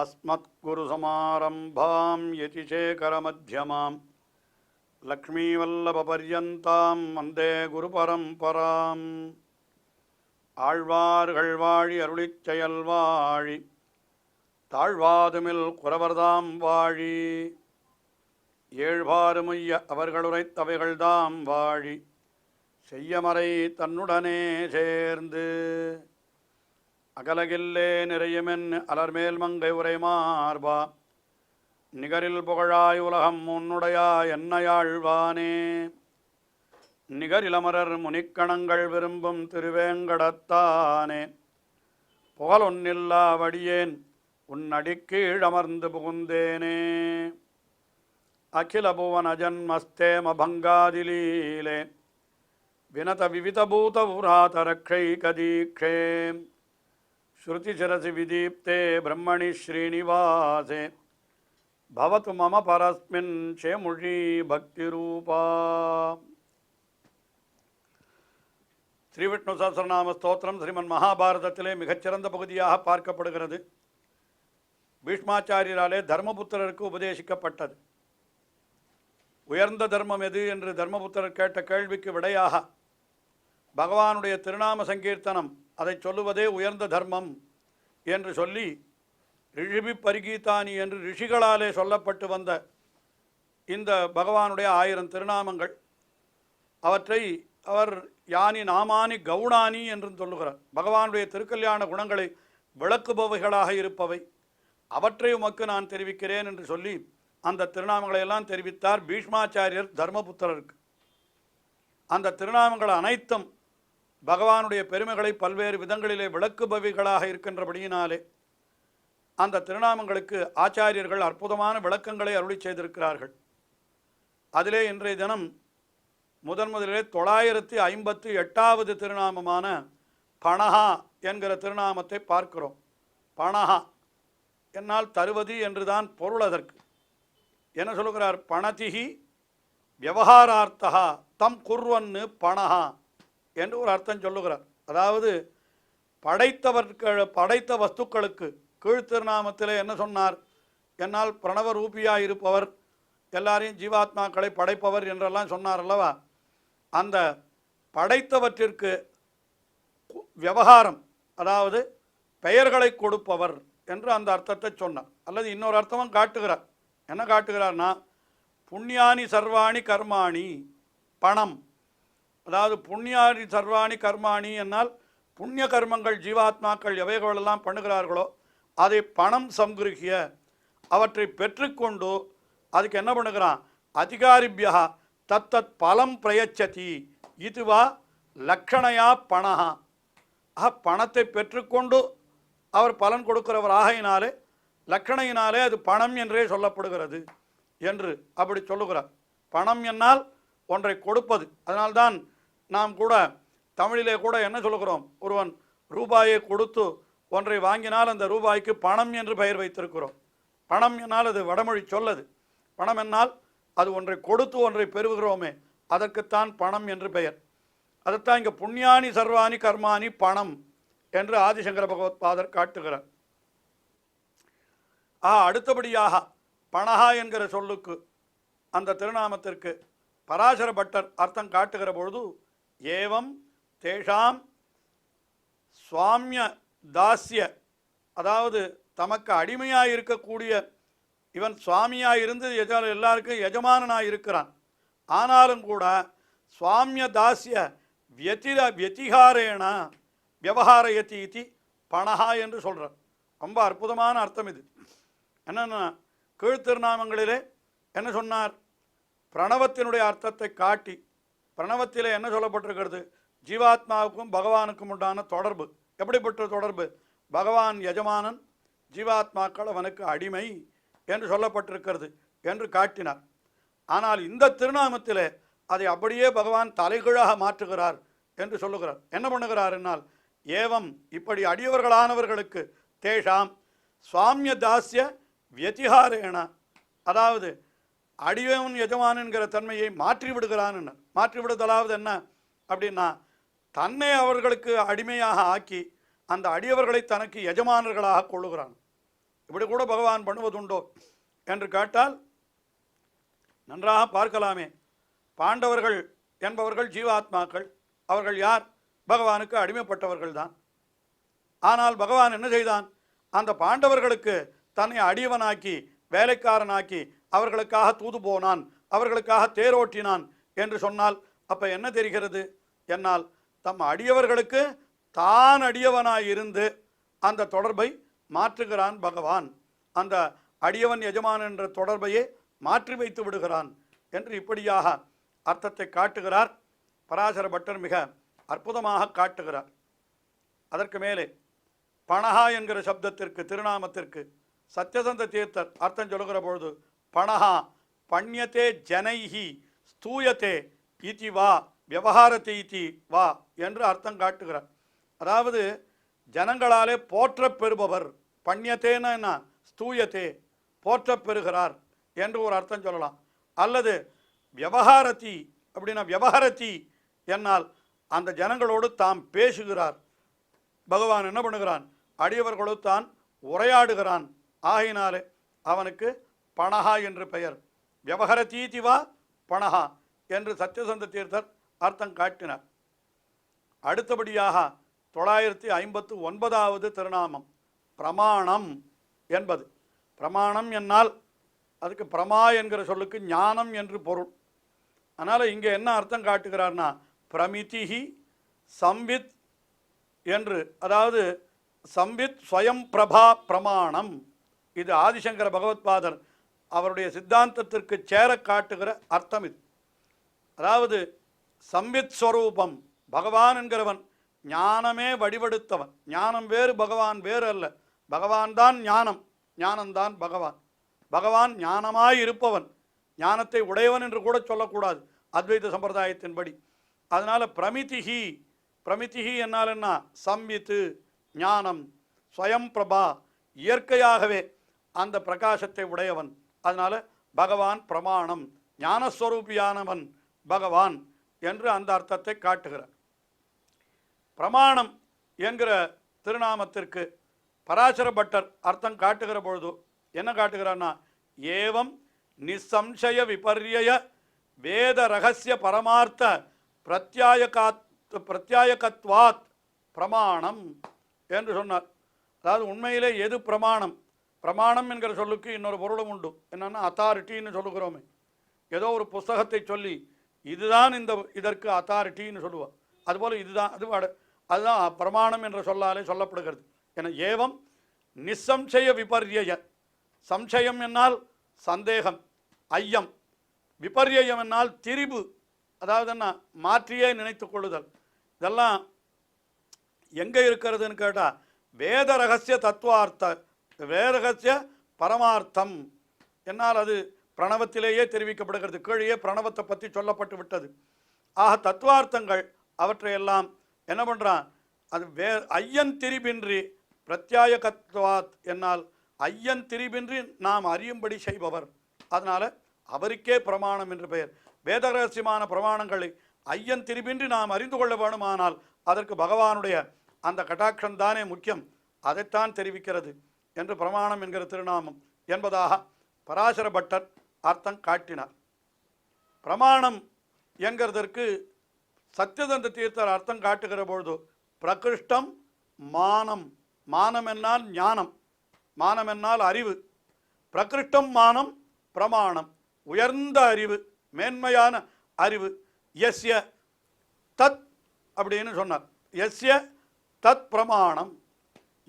अस्मत्कुरुसमारम्भां यतिशेखरमध्यमां लक्ष्मीवल्लभपर्यन्तां वन्दे गुरुपरम्पराम् ஆழ்வார்கள் வாழி அருளிச் செயல் வாழி தாழ்வாதுமில் குறவர்தாம் வாழி ஏழ்வாறுமுய்ய அவர்களுரைத்தவைகள்தாம் வாழி செய்யமறை தன்னுடனே சேர்ந்து அகலகில்லே நிறையுமென் அலர்மேல் மங்கை உரை மார்பா நிகரில் புகழாய் உலகம் உன்னுடையா என்னையாழ்வானே நிகரிலமரர் முனிக்கணங்கள் விரும்பும் திருவேங்கடத்தானே புகழொன்னில்லா வடியேன் உன் அடிக்கீழமர்ந்து புகுந்தேனே அகில புவன ஜன்மஸ்தேம பங்காதிலீலே வினத விவிதபூத புராதரக்ஷைகதீக்ஷே ஸ்ருதிசிரசி விதீப்தே பிரம்மணி ஸ்ரீனிவாசே பவது மம பரஸ்மின் சேமுழி பக்திரூபா. ஸ்ரீவிஷ்ணு சஹஸ்ரநாம ஸ்தோத்திரம் ஸ்ரீமன் மகாபாரதத்திலே மிகச்சிறந்த பகுதியாக பார்க்கப்படுகிறது. பீஷ்மாச்சாரியராலே தர்மபுத்திரருக்கு உபதேசிக்கப்பட்டது. உயர்ந்த தர்மம் எது என்று தர்மபுத்திரர் கேட்ட கேள்விக்கு விடையாக பகவானுடைய திருநாம சங்கீர்த்தனம் அதை சொல்லுவதே உயர்ந்த தர்மம் என்று சொல்லி ரிஷிபி பரிகீதானி என்று ரிஷிகளாலே சொல்லப்பட்டு வந்த இந்த பகவானுடைய 1000 திருநாமங்கள் அவற்றை அவர் யானி நாமானி கவுணானி என்றும் சொல்லுகிறார். பகவானுடைய திருக்கல்யாண குணங்களை விளக்குபவைகளாக இருப்பவை, அவற்றை உமக்கு நான் தெரிவிக்கிறேன் என்று சொல்லி அந்த திருநாமங்களை எல்லாம் தெரிவித்தார் பீஷ்மாச்சாரியர் தர்மபுத்திரருக்கு. அந்த திருநாமங்கள் அனைத்தும் பகவானுடைய பெருமைகளை பல்வேறு விதங்களிலே விளக்குபவைகளாக இருக்கின்றபடியினாலே அந்த திருநாமங்களுக்கு ஆச்சாரியர்கள் அற்புதமான விளக்கங்களை அருளி செய்திருக்கிறார்கள். அதிலே இன்றைய தினம் முதலிலே 958வது திருநாமமான பணஹா என்கிற திருநாமத்தை பார்க்கிறோம். பணஹா என்னால் தருவது என்றுதான் பொருள். அதற்கு என்ன சொல்லுகிறார்? பணதிஹி வியவஹாரார்த்தா தம் குர்வன்னு பணஹா என்று ஒரு அர்த்தம் சொல்லுகிறார். அதாவது படைத்த வஸ்துக்களுக்கு கீழ் திருநாமத்திலே என்ன சொன்னார்? என்னால் பிரணவ ரூபியாக இருப்பவர், எல்லாரையும் ஜீவாத்மாக்களை படைப்பவர் என்றெல்லாம் சொன்னார் அல்லவா? அந்த படைத்தவற்றிற்கு விவகாரம், அதாவது பெயர்களை கொடுப்பவர் என்று அந்த அர்த்தத்தை சொன்னார். அல்லது இன்னொரு அர்த்தமும் காட்டுகிறார். என்ன காட்டுகிறார்னா, புண்ணியானி சர்வாணி கர்மாணி பணம். அதாவது புண்ணியானி சர்வாணி கர்மாணி என்னால் புண்ணிய கர்மங்கள் ஜீவாத்மாக்கள் எவைகளெல்லாம் பண்ணுகிறார்களோ அதை பணம் சங்கிருகிய, அவற்றை பெற்றுக்கொண்டு அதுக்கு என்ன பண்ணுகிறான்? அதிகாரிபியா தத்தத் பலம் பிரயச்சதி இதுவா லக்ஷணையா பணஹா. பணத்தை பெற்றுக்கொண்டு அவர் பலன் கொடுக்கிறவர் ஆகையினாலே லக்ஷணையினாலே அது பணம் என்றே சொல்லப்படுகிறது என்று அப்படி சொல்லுகிறார். பணம் என்னால் ஒன்றை கொடுப்பது. அதனால்தான் நாம் கூட தமிழிலே கூட என்ன சொல்லுகிறோம்? ஒருவன் ரூபாயை கொடுத்து ஒன்றை வாங்கினால் அந்த ரூபாய்க்கு பணம் என்று பெயர் வைத்திருக்கிறோம். பணம் என்னால் அது வடமொழி சொல்லது. பணம் என்னால் அது ஒன்றை கொடுத்து ஒன்றை பெறுகிறோமே, அதற்குத்தான் பணம் என்று பெயர். அதைத்தான் இங்கே புண்ணியானி சர்வாணி கர்மானி பணம் என்று ஆதிசங்கர பகவத்பாதர் காட்டுகிறார். அடுத்தபடியாக பணஹா என்கிற சொல்லுக்கு, அந்த திருநாமத்திற்கு பராசர பட்டர் அர்த்தம் காட்டுகிற பொழுது, ஏவம் தேஷாம் சுவாமிய தாஸ்ய, அதாவது தமக்கு அடிமையாக இருக்கக்கூடிய இவன் சுவாமியாக இருந்து எல்லாருக்கும் எஜமானனாக இருக்கிறான். ஆனாலும் கூட சுவாமிய தாஸ்ய வியதிகாரேன வியவஹாரயதி இதி பணஹா என்று சொல்கிறார். ரொம்ப அற்புதமான அர்த்தம் இது. என்னென்னா, கீழ்த்திருநாமங்களிலே என்ன சொன்னார்? பிரணவத்தினுடைய அர்த்தத்தை காட்டி, பிரணவத்திலே என்ன சொல்லப்பட்டிருக்கிறது? ஜீவாத்மாவுக்கும் பகவானுக்கும் உண்டான தொடர்பு. எப்படிப்பட்ட தொடர்பு? பகவான் எஜமானன், ஜீவாத்மாக்கள் அவனுக்கு அடிமை என்று சொல்லப்பட்டிருக்கிறது என்று காட்டினார். ஆனால் இந்த திருநாமத்திலே அதை அப்படியே பகவான் தலைகீழாக மாற்றுகிறார் என்று சொல்லுகிறார். என்ன பண்ணுகிறார் என்னால், ஏவம் இப்படி அடியவர்களானவர்களுக்கு தேஷாம் சுவாமிய தாஸ்ய வியதிகாரேன, அதாவது அடியவன் எஜமான் என்கிற தன்மையை மாற்றி விடுகிறான். மாற்றி விடுதலாவது என்ன அப்படின்னா, தன்னை அவர்களுக்கு அடிமையாக ஆக்கி அந்த அடியவர்களை தனக்கு எஜமானர்களாக கொள்ளுகிறான். இப்படி கூட பகவான் பண்ணுவதுண்டோ என்று கேட்டால் நன்றாக பார்க்கலாமே. பாண்டவர்கள் என்பவர்கள் ஜீவாத்மாக்கள். அவர்கள் யார்? பகவானுக்கு அடிமைப்பட்டவர்கள் தான். ஆனால் பகவான் என்ன செய்தான்? அந்த பாண்டவர்களுக்கு தன்னை அடியவனாக்கி வேலைக்காரனாக்கி அவர்களுக்காக தூது போனான், அவர்களுக்காக தேரோட்டினான் என்று சொன்னால் அப்போ என்ன தெரிகிறது? என்னால் தம் அடியவர்களுக்கு தான் அடியவனாயிருந்து அந்த தொடர்பை மாற்றுகிறான் பகவான். அந்த அடியவன் எஜமான் என்ற தொடர்பையே மாற்றி வைத்து விடுகிறான் என்று இப்படியாக அர்த்தத்தை காட்டுகிறார். பராசர பட்டர் மிக அற்புதமாக காட்டுகிறார். அதற்கு மேலே பணஹா என்கிற சப்தத்திற்கு, திருநாமத்திற்கு சத்யசந்த தீர்த்தர் அர்த்தம் சொல்லுகிற பொழுது பணஹா பண்யத்தே ஜனைஹி ஸ்தூயத்தே இதி வா விவகாரத்தை இத்தி வா என்று அர்த்தம் காட்டுகிறார். அதாவது ஜனங்களாலே போற்ற பெறுபவர். பண்யத்தேன்னா என்ன? ஸ்தூயத்தே, போற்ற பெறுகிறார் என்று ஒரு அர்த்தம் சொல்லலாம். அல்லது விவகாரத்தி அப்படின்னா விவகாரத்தி என்னால் அந்த ஜனங்களோடு தாம் பேசுகிறார். பகவான் என்ன பண்ணுகிறான்? அடியவர்களோடு தான் உரையாடுகிறான். ஆகினாலே அவனுக்கு பணஹா என்று பெயர். விவகாரத்தீதிவா பணஹா என்று சத்யசந்த தீர்த்தர் அர்த்தம் காட்டினார். அடுத்தபடியாக 959வது திருநாமம் பிரமாணம் என்பது. பிரமாணம் என்னால் அதுக்கு பிரமா என்கிற சொல்லுக்கு ஞானம் என்று பொருள். அதனால் இங்கே என்ன அர்த்தம் காட்டுகிறார்னா பிரமிதிஹி சம்வித் என்று, அதாவது சம்வித் ஸ்வயம் பிரபா பிரமாணம். இது ஆதிசங்கர பகவத்பாதர் அவருடைய சித்தாந்தத்திற்கு சேர காட்டுகிற அர்த்தம் இது. அதாவது சம்வித் ஸ்வரூபம், பகவான் என்கிறவன் ஞானமே வடிவெடுத்தவன். ஞானம் வேறு, பகவான் வேறு அல்ல. பகவான் தான் ஞானம், ஞானம்தான் பகவான். பகவான் ஞானமாய் இருப்பவன், ஞானத்தை உடையவன் என்று கூட சொல்லக்கூடாது அத்வைத சம்பிரதாயத்தின்படி. அதனால் பிரமிதிஹி, பிரமிதிஹி என்னால் என்ன? சம்வித்து ஞானம், ஸ்வயம் பிரபா இயற்கையாகவே அந்த பிரகாசத்தை உடையவன். அதனால் பகவான் பிரமாணம், ஞானஸ்வரூபியானவன் பகவான் என்று அந்த அர்த்தத்தை காட்டுகிறார். பிரமாணம் என்கிற திருநாமத்திற்கு பராசர பட்டர் அர்த்தம் காட்டுகிற பொழுது என்ன காட்டுகிறான்னா ஏவம் நிசம்சய விபர்யய வேத ரகசிய பரமார்த்த பிரத்யாயகத்வாத் பிரமாணம் என்று சொன்னார். அதாவது உண்மையிலே எது பிரமாணம்? பிரமாணம் என்கிற சொல்லுக்கு இன்னொரு பொருளும் உண்டு. என்னென்னா அத்தாரிட்டின்னு சொல்லுகிறோமே. ஏதோ ஒரு புஸ்தகத்தை சொல்லி இதுதான் இதற்கு அத்தாரிட்டின்னு சொல்லுவோம். அதுபோல் இதுதான் அதுதான் பிரமாணம் என்ற சொல்லாலே சொல்லப்படுகிறது. என ஏவம் நிசம்சய விபர்யய, சம்சயம் என்னால் சந்தேகம், ஐயம். விபர்யம் என்னால் திரிபு, அதாவது என்ன? மாற்றியே நினைத்து கொள்ளுதல். இதெல்லாம் எங்கே இருக்கிறதுன்னு கேட்டால் வேத ரகசிய தத்துவார்த்த, வேத ரகசிய பரமார்த்தம் என்னால் அது பிரணவத்திலேயே தெரிவிக்கப்படுகிறது. கீழே பிரணவத்தை பற்றி சொல்லப்பட்டு விட்டது. ஆக தத்துவார்த்தங்கள் அவற்றையெல்லாம் என்ன பண்ணுறான்? அது ஐயன் திரிபின்றி பிரத்யாயகத்வாத் என்னால் ஐயன் திரிபின்றி நாம் அறியும்படி செய்பவர். அதனால் அவருக்கே பிரமாணம் என்று பெயர். வேத ரகசியமான பிரமாணங்களை ஐயன் திரிபின்றி நாம் அறிந்து கொள்ள வேணுமானால் அதற்கு பகவானுடைய அந்த கட்டாட்சம் தானே முக்கியம். அதைத்தான் தெரிவிக்கிறது என்று பிரமாணம் என்கிற திருநாமம் என்பதாக பராசர பட்டர் அர்த்தம் காட்டினார். பிரமாணம் என்கிறதற்கு சத்யசந்த தீர்த்தர் அர்த்தம் காட்டுகிற பொழுது பிரகிருஷ்டம் மானம், மானம் என்னால் ஞானம், மானம் என்னால் அறிவு. பிரகிருஷ்டம் மானம் பிரமாணம், உயர்ந்த அறிவு, மேன்மையான அறிவு. எஸ்ய தத் அப்படின்னு சொன்னார். எஸ்ய தத் பிரமாணம்,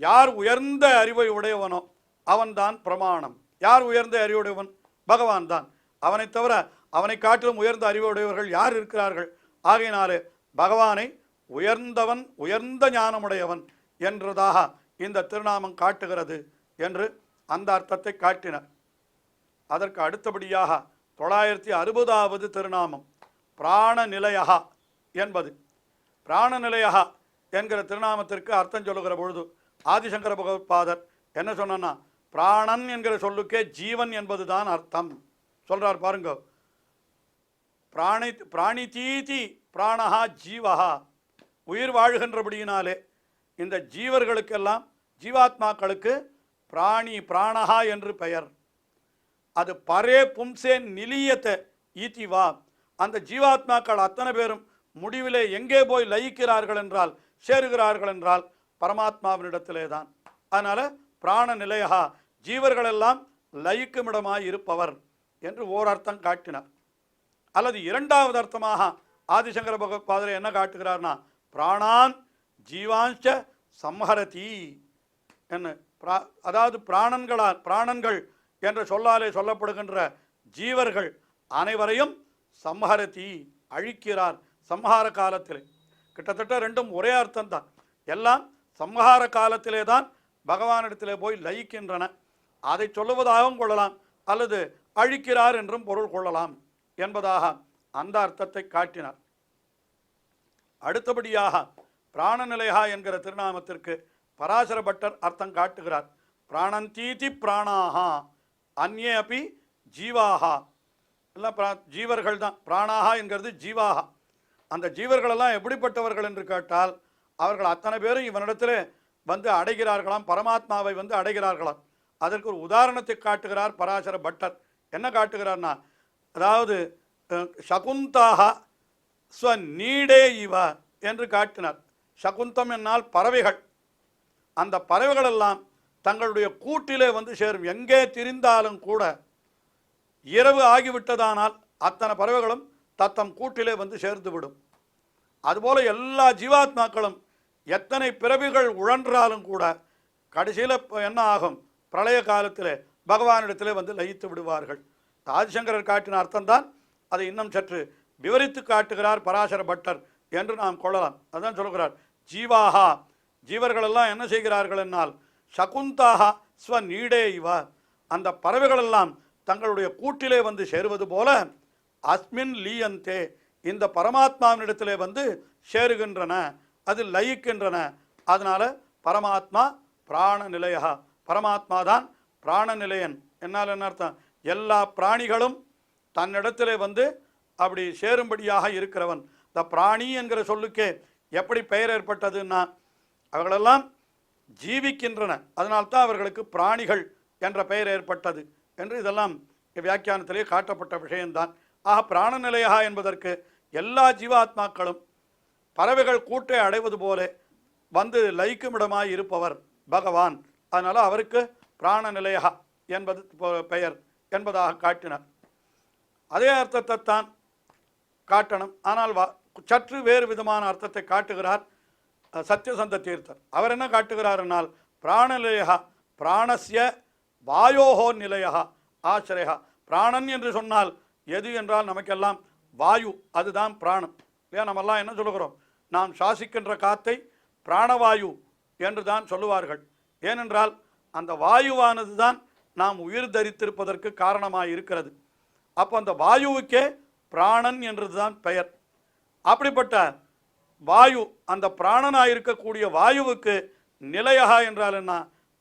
யார் உயர்ந்த அறிவை உடையவனோ அவன்தான் பிரமாணம். யார் உயர்ந்த அறிவுடையவன்? பகவான் தான். அவனை தவிர அவனை காட்டிலும் உயர்ந்த அறிவுடையவர்கள் யார் இருக்கிறார்கள்? ஆகையினாலே பகவானை உயர்ந்தவன், உயர்ந்த ஞானமுடையவன் என்றதாக இந்த திருநாமம் காட்டுகிறது என்று அந்த அர்த்தத்தை காட்டினர். அதற்கு அடுத்தபடியாக 960வது திருநாமம் பிராணநிலையா என்பது. பிராணநிலையா என்கிற திருநாமத்திற்கு அர்த்தம் சொல்லுகிற பொழுது ஆதிசங்கர பகவத்பாதர் என்ன சொன்னா பிராணன் என்கிற சொல்லுக்கே ஜீவன் என்பது தான் அர்த்தம் சொல்றார். பாருங்க, பிராணிதீதி பிராணஹா ஜீவஹா, உயிர் வாழ்கின்றபடியினாலே இந்த ஜீவர்களுக்கெல்லாம், ஜீவாத்மாக்களுக்கு பிராணி பிராணஹா என்று பெயர். அது பரே பும்சே நிலியத்தை ஈத்திவா, அந்த ஜீவாத்மாக்கள் அத்தனை பேரும் முடிவிலே எங்கே போய் லயிக்கிறார்கள் என்றால், சேருகிறார்கள் என்றால் பரமாத்மாவினிடத்திலே தான். அதனால் பிராண நிலையா, ஜீவர்களெல்லாம் லயிக்குமிடமாய் இருப்பவர் என்று ஓர் அர்த்தம் காட்டினார். அல்லது இரண்டாவது அர்த்தமாக ஆதிசங்கர பகவத்பாதர் என்ன காட்டுகிறார்னா, பிராணான் ஜீவாஞ்ச சம்ஹரதி என்ன, அதாவது பிராணன்கள் என்ற சொல்லாலே சொல்லப்படுகின்ற ஜீவர்கள் அனைவரையும் சம்ஹரதி அழிக்கிறார். சம்ஹார காலத்திலே கிட்டத்தட்ட ரெண்டும் ஒரே அர்த்தம் தான். எல்லாம் சம்ஹார காலத்திலே தான் பகவானிடத்திலே போய் லயிக்கின்றன. அதை சொல்லுவதாகவும் கொள்ளலாம், அல்லது அழிக்கிறார் என்றும் பொருள் கொள்ளலாம் என்பதாக அந்த அர்த்தத்தை காட்டினார். அடுத்தபடியாக பிராணநிலையா என்கிற திருநாமத்திற்கு பராசர பட்டர் அர்த்தம் காட்டுகிறார். பிராணந்தீதி பிராணாகா அந்நே அப்பி ஜீவாகா, எல்லாம் ஜீவர்கள் தான். பிராணாகா என்கிறது ஜீவாகா. அந்த ஜீவர்களெல்லாம் எப்படிப்பட்டவர்கள் என்று கேட்டால், அவர்கள் அத்தனை பேரும் இவனிடத்தில் வந்து அடைகிறார்களாம், பரமாத்மாவை வந்து அடைகிறார்களாம். அதற்கு ஒரு உதாரணத்தை காட்டுகிறார் பராசர பட்டர். என்ன காட்டுகிறார்னா, அதாவது சகுந்தாக ஸ்வ நீடே இவ என்று காட்டினார். சகுந்தம் என்னால் பறவைகள். அந்த பறவைகளெல்லாம் தங்களுடைய கூட்டிலே வந்து சேரும். எங்கே திரிந்தாலும் கூட இரவு ஆகிவிட்டதானால் அத்தனை பறவைகளும் தத்தம் கூட்டிலே வந்து சேர்ந்து விடும். அதுபோல் எல்லா ஜீவாத்மாக்களும் எத்தனை பிறவிகள் உழன்றாலும் கூட கடைசியில் என்ன ஆகும், பிரளய காலத்தில் பகவானிடத்திலே வந்து லயித்து விடுவார்கள். ஆதிசங்கரர் காட்டின அர்த்தம்தான் அதை இன்னும் சற்று விவரித்து காட்டுகிறார் பராசர பட்டர் என்று நாம் கொள்ளலாம். அதுதான் சொல்கிறார், ஜீவாகா ஜீவர்களெல்லாம் என்ன செய்கிறார்கள் என்னால், சகுந்தாக ஸ்வ நீடே இவ, அந்த பறவைகளெல்லாம் தங்களுடைய கூட்டிலே வந்து சேருவது போல அஸ்மின் லீயந்தே, இந்த பரமாத்மாவினிடத்திலே வந்து சேருகின்றன, அது லயிக்கின்றன. அதனால் பரமாத்மா பிராண நிலையா, பரமாத்மா தான் பிராண நிலையன். என்னால் என்ன அர்த்தம், எல்லா பிராணிகளும் தன்னிடத்திலே வந்து அப்படி சேரும்படியாக இருக்கிறவன். இந்த பிராணி என்கிற சொல்லுக்கே எப்படி பெயர் ஏற்பட்டதுன்னா, அவர்களெல்லாம் ஜீவிக்கின்றன, அதனால்தான் அவர்களுக்கு பிராணிகள் என்ற பெயர் ஏற்பட்டது என்று இதெல்லாம் வியாக்கியானத்திலே காட்டப்பட்ட விஷயம்தான். ஆக பிராணநிலையா என்பதற்கு எல்லா ஜீவாத்மாக்களும் பறவைகள் கூட்டை அடைவது போல வந்து லயிக்குமிடமாய் இருப்பவர் பகவான். அதனால் அவருக்கு பிராணநிலையா என்பது பெயர் என்பதாக காட்டினார். அதே அர்த்தத்தை தான் காட்டணும், ஆனால் சற்று வேறு விதமான அர்த்தத்தை காட்டுகிறார் சத்யசந்த தீர்த்தர். அவர் என்ன காட்டுகிறார் என்னால், பிராணநிலையா பிராணஸ்ய வாயோஹோ நிலையா ஆசிரயா. பிராணன் என்று சொன்னால் எது என்றால் நமக்கெல்லாம் வாயு, அதுதான் பிராணம் இல்லையா? நம்மெல்லாம் என்ன சொல்லுகிறோம், நாம் சுவாசிக்கின்ற காத்தை பிராணவாயு என்று தான் சொல்லுவார்கள். ஏனென்றால் அந்த வாயுவானது தான் நாம் உயிர் தரித்திருப்பதற்கு காரணமாக இருக்கிறது. அப்போ அந்த வாயுவுக்கே பிராணன் என்றது தான் பெயர். அப்படிப்பட்ட வாயு, அந்த பிராணனாக இருக்கக்கூடிய வாயுவுக்கு நிலையா என்றால் என்ன,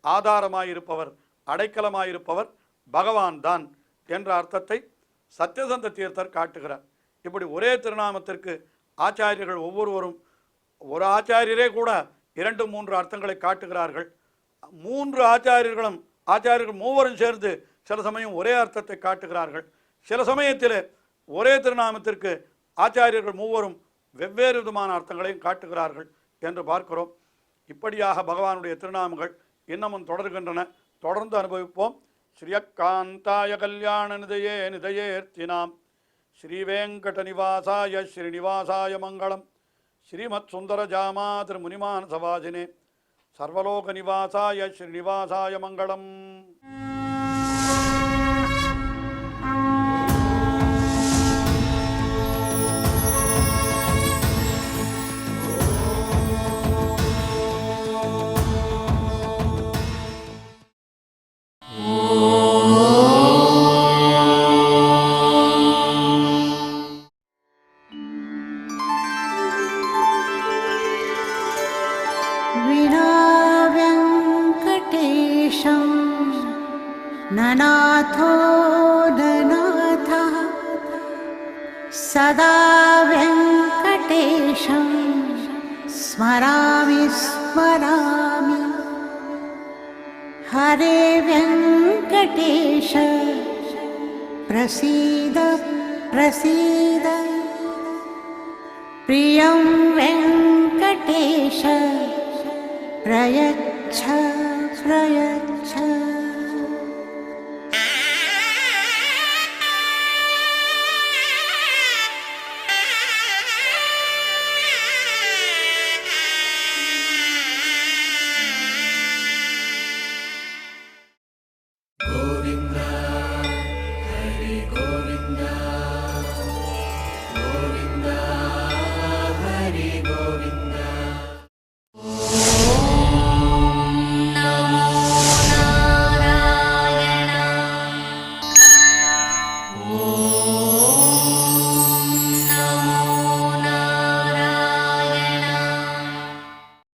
ஆதாரமாயிருப்பவர், அடைக்கலமாயிருப்பவர் பகவான் தான் என்ற அர்த்தத்தை சத்யசந்த தீர்த்தர் காட்டுகிறார். இப்படி ஒரே திருநாமத்திற்கு ஆச்சாரியர்கள் ஒவ்வொருவரும், ஒரு ஆச்சாரியரே கூட 2-3 அர்த்தங்களை காட்டுகிறார்கள். 3 ஆச்சாரியர்கள் மூவரும் சேர்ந்து சில சமயம் ஒரே அர்த்தத்தை காட்டுகிறார்கள். சில சமயத்தில் ஒரே திருநாமத்திற்கு ஆச்சாரியர்கள் மூவரும் வெவ்வேறு விதமான அர்த்தங்களையும் காட்டுகிறார்கள் என்று பார்க்கிறோம். இப்படியாக பகவானுடைய திருநாமங்கள் இன்னமும் தொடர்கின்றன. தொடர்ந்து அனுபவிப்போம். ஸ்ரீயக்காந்தாய கல்யாண நிதையே நிதையேர்த்தினாம் ஸ்ரீவேங்கட நிவாசாய ஸ்ரீனிவாசாய மங்களம். ஸ்ரீமத் சுந்தர ஜாமா திருமுனிமான சவாசினே சர்வலோக நிவாசாய ஸ்ரீனிவாசாய மங்களம். ननाथो ननाथः सदा वेङ्कटेशं स्मरामि स्मरामि हरे वेङ्कटेश प्रसीद प्रसीद प्रियं वेङ्कटेश प्रयच्छ प्रयच्छ।